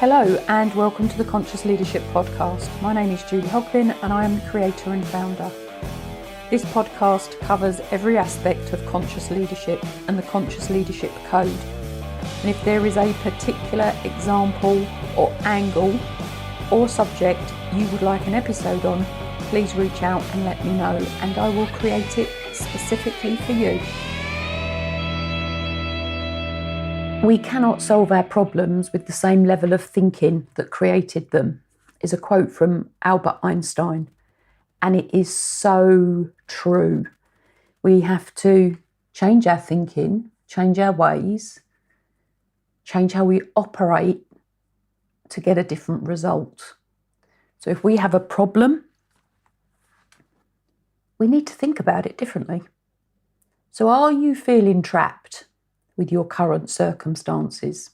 Hello and welcome to the Conscious Leadership Podcast. My name is Julie Hoglin and I am the creator and founder. This podcast covers every aspect of conscious leadership and the Conscious Leadership Code. And if there is a particular example or angle or subject you would like an episode on, please reach out and let me know and I will create it specifically for you. We cannot solve our problems with the same level of thinking that created them, is a quote from Albert Einstein. And it is so true. We have to change our thinking, change our ways, change how we operate to get a different result. So if we have a problem, we need to think about it differently. So are you feeling trapped with your current circumstances?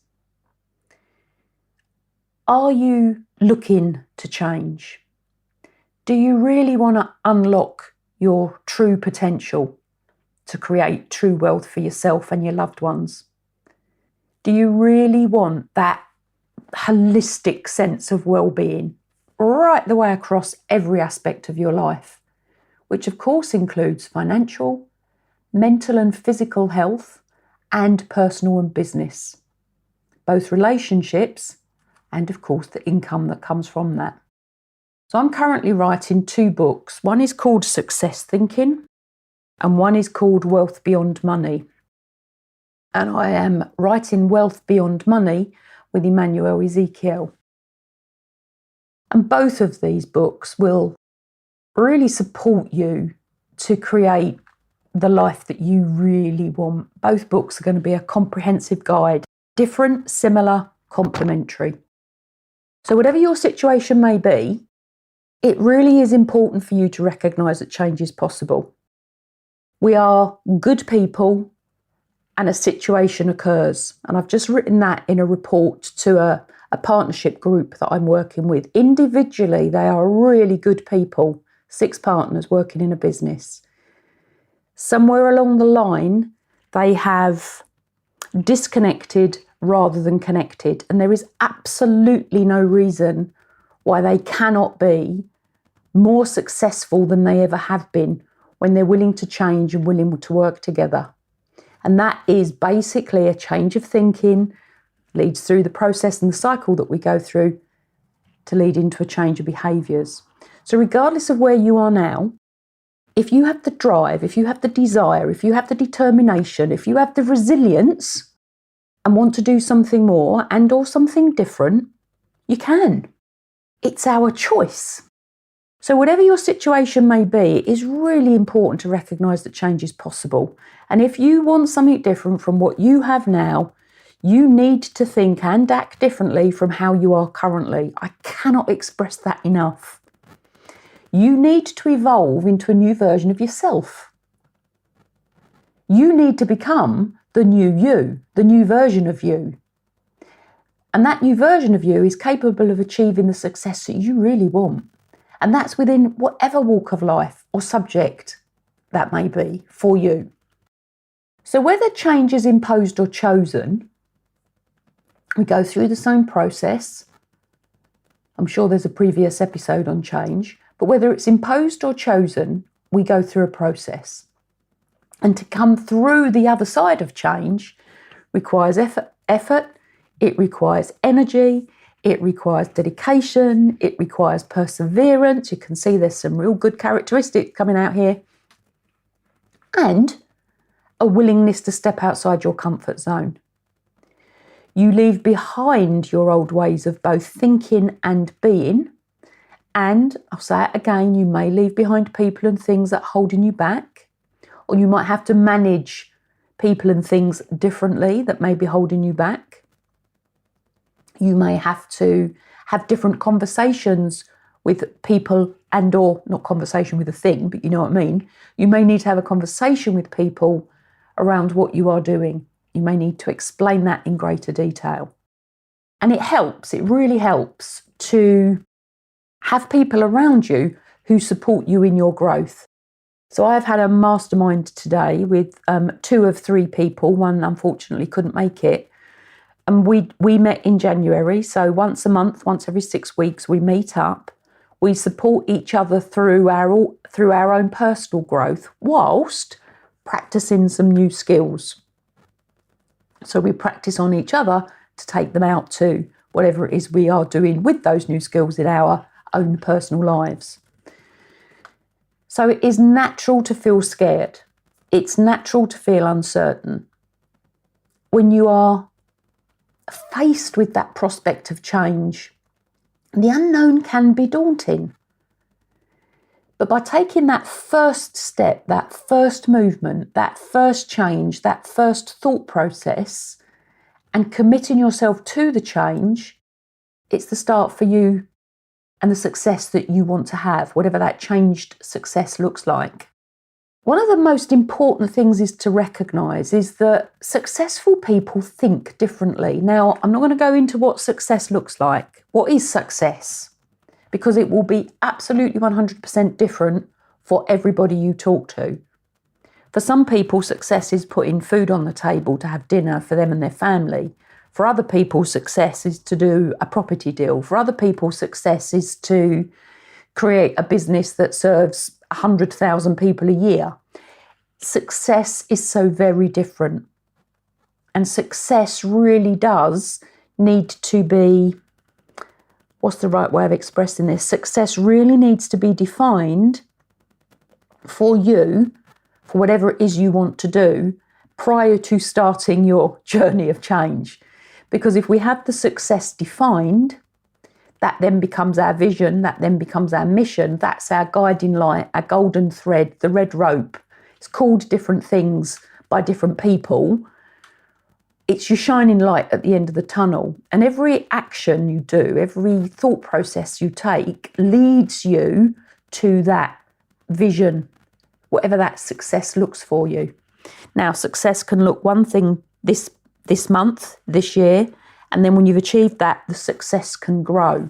Are you looking to change? Do you really want to unlock your true potential to create true wealth for yourself and your loved ones? Do you really want that holistic sense of well-being right the way across every aspect of your life, which of course includes financial, mental and physical health, and personal and business, both relationships and of course the income that comes from that. So I'm currently writing 2 books. One is called Success Thinking and one is called Wealth Beyond Money. And I am writing Wealth Beyond Money with Emmanuel Ezekiel. And both of these books will really support you to create the life that you really want. Both books are going to be a comprehensive guide, different, similar, complementary. So whatever your situation may be, it really is important for you to recognise that change is possible. We are good people and a situation occurs. And I've just written that in a report to a partnership group that I'm working with. Individually, they are really good people, 6 partners working in a business. Somewhere along the line, they have disconnected rather than connected. And there is absolutely no reason why they cannot be more successful than they ever have been when they're willing to change and willing to work together. And that is basically a change of thinking, leads through the process and the cycle that we go through to lead into a change of behaviours. So regardless of where you are now, if you have the drive, if you have the desire, if you have the determination, if you have the resilience and want to do something more and or something different, you can. It's our choice. So whatever your situation may be, it is really important to recognise that change is possible. And if you want something different from what you have now, you need to think and act differently from how you are currently. I cannot express that enough. You need to evolve into a new version of yourself. You need to become the new you, the new version of you. And that new version of you is capable of achieving the success that you really want. And that's within whatever walk of life or subject that may be for you. So whether change is imposed or chosen, we go through the same process. I'm sure there's a previous episode on change. But whether it's imposed or chosen, we go through a process. And to come through the other side of change requires effort, it requires energy, it requires dedication, it requires perseverance. You can see there's some real good characteristics coming out here. And a willingness to step outside your comfort zone. You leave behind your old ways of both thinking and being. And I'll say it again, you may leave behind people and things that are holding you back, or you might have to manage people and things differently that may be holding you back. You may have to have different conversations with people and or not conversation with a thing, but you know what I mean. You may need to have a conversation with people around what you are doing. You may need to explain that in greater detail. And it really helps to have people around you who support you in your growth. So I've had a mastermind today with 2 of 3 people. One unfortunately couldn't make it. And we met in January, so once a month, once every 6 weeks, we meet up. We support each other through our own personal growth whilst practicing some new skills. So we practice on each other to take them out to whatever it is we are doing with those new skills in our own personal lives. So it is natural to feel scared. It's natural to feel uncertain. When you are faced with that prospect of change, the unknown can be daunting. But by taking that first step, that first movement, that first change, that first thought process, and committing yourself to the change, it's the start for you and the success that you want to have, whatever that changed success looks like. One of the most important things is to recognise is that successful people think differently. Now, I'm not going to go into what success looks like. What is success? Because it will be absolutely 100% different for everybody you talk to. For some people, success is putting food on the table to have dinner for them and their family. For other people, success is to do a property deal. For other people, success is to create a business that serves 100,000 people a year. Success is so very different. And success really does need to be, what's the right way of expressing this? Success really needs to be defined for you, for whatever it is you want to do, prior to starting your journey of change. Because if we have the success defined, that then becomes our vision, that then becomes our mission, that's our guiding light, our golden thread, the red rope. It's called different things by different people. It's your shining light at the end of the tunnel. And every action you do, every thought process you take leads you to that vision, whatever that success looks for you. Now, success can look one thing this month, this year, and then when you've achieved that, the success can grow.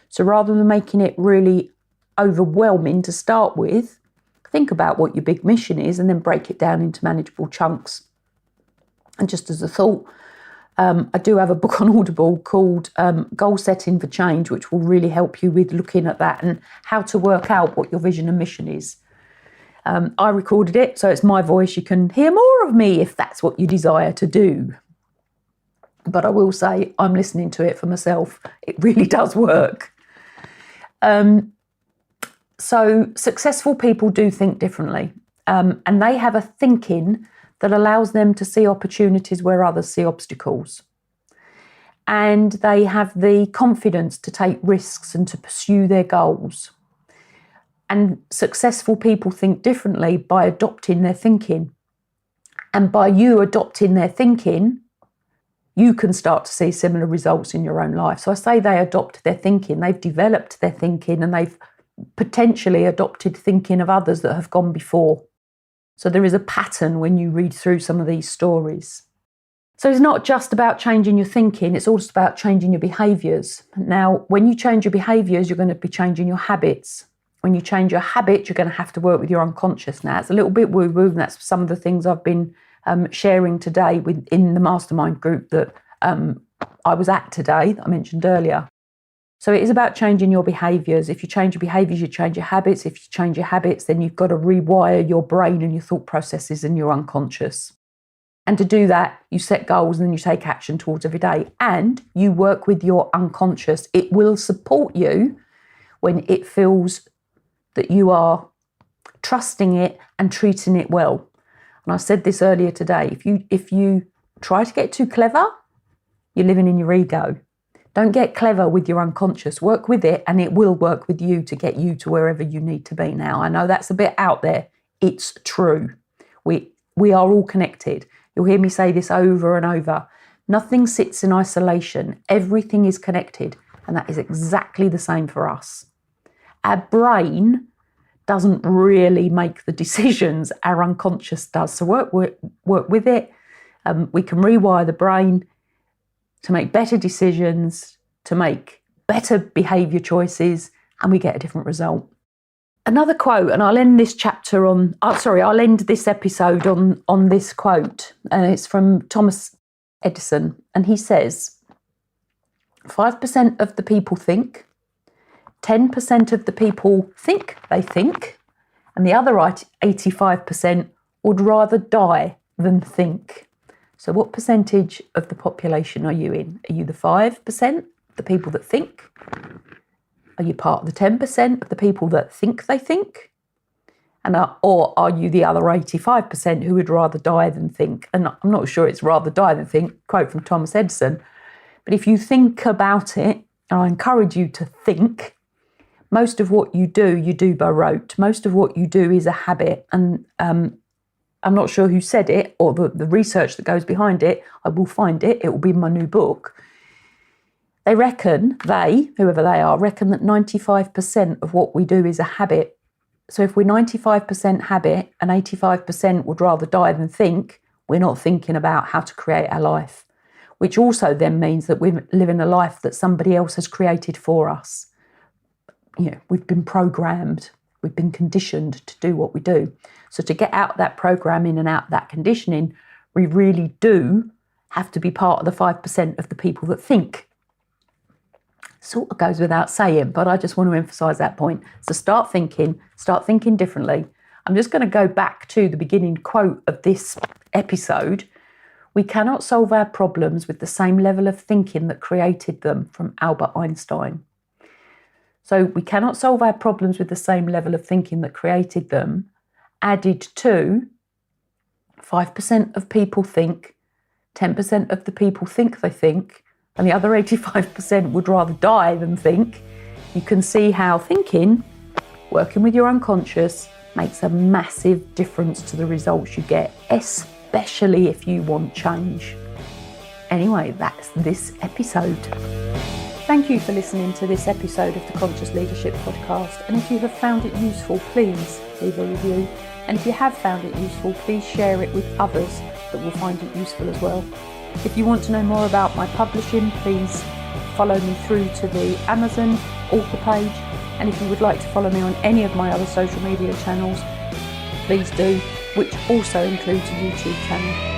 So rather than making it really overwhelming to start with, think about what your big mission is and then break it down into manageable chunks. And just as a thought, I do have a book on Audible called Goal Setting for Change, which will really help you with looking at that and how to work out what your vision and mission is. I recorded it, so it's my voice. You can hear more of me if that's what you desire to do. But I will say I'm listening to it for myself. It really does work. So successful people do think differently, and they have a thinking that allows them to see opportunities where others see obstacles. And they have the confidence to take risks and to pursue their goals. And successful people think differently by adopting their thinking. And by you adopting their thinking, you can start to see similar results in your own life. So I say they adopt their thinking, they've developed their thinking, and they've potentially adopted thinking of others that have gone before. So there is a pattern when you read through some of these stories. So it's not just about changing your thinking, it's also about changing your behaviours. Now, when you change your behaviours, you're going to be changing your habits. When you change your habits, you're going to have to work with your unconscious. Now, it's a little bit woo-woo, and that's some of the things I've been sharing today within the mastermind group that I was at today, that I mentioned earlier. So it is about changing your behaviours. If you change your behaviours, you change your habits. If you change your habits, then you've got to rewire your brain and your thought processes and your unconscious. And to do that, you set goals and then you take action towards every day. And you work with your unconscious. It will support you when it feels that you are trusting it and treating it well. And I said this earlier today, if you try to get too clever, you're living in your ego. Don't get clever with your unconscious. Work with it and it will work with you to get you to wherever you need to be. Now, I know that's a bit out there. It's true. We are all connected. You'll hear me say this over and over. Nothing sits in isolation. Everything is connected. And that is exactly the same for us. Our brain doesn't really make the decisions, our unconscious does. So work with it. We can rewire the brain to make better decisions, to make better behaviour choices, and we get a different result. Another quote, and I'll end this episode on this quote, and it's from Thomas Edison, and he says 5% of the people think, 10% of the people think they think, and the other 85% would rather die than think. So what percentage of the population are you in? Are you the 5%, the people that think? Are you part of the 10% of the people that think they think? Or are you the other 85% who would rather die than think? And I'm not sure it's rather die than think, quote from Thomas Edison. But if you think about it, and I encourage you to think, most of what you do by rote. Most of what you do is a habit. And I'm not sure who said it or the research that goes behind it. I will find it. It will be in my new book. They reckon, whoever they are, reckon that 95% of what we do is a habit. So if we're 95% habit and 85% would rather die than think, we're not thinking about how to create our life, which also then means that we're living a life that somebody else has created for us. We've been programmed, we've been conditioned to do what we do. So to get out of that programming and out of that conditioning, we really do have to be part of the 5% of the people that think. Sort of goes without saying, but I just want to emphasise that point. So start thinking differently. I'm just going to go back to the beginning quote of this episode. We cannot solve our problems with the same level of thinking that created them, from Albert Einstein. So we cannot solve our problems with the same level of thinking that created them, added to 5% of people think, 10% of the people think they think, and the other 85% would rather die than think. You can see how thinking, working with your unconscious, makes a massive difference to the results you get, especially if you want change. Anyway, that's this episode. Thank you for listening to this episode of the Conscious Leadership Podcast. And if you have found it useful, please leave a review. And if you have found it useful, please share it with others that will find it useful as well. If you want to know more about my publishing, please follow me through to the Amazon author page. And if you would like to follow me on any of my other social media channels, please do, which also includes a YouTube channel.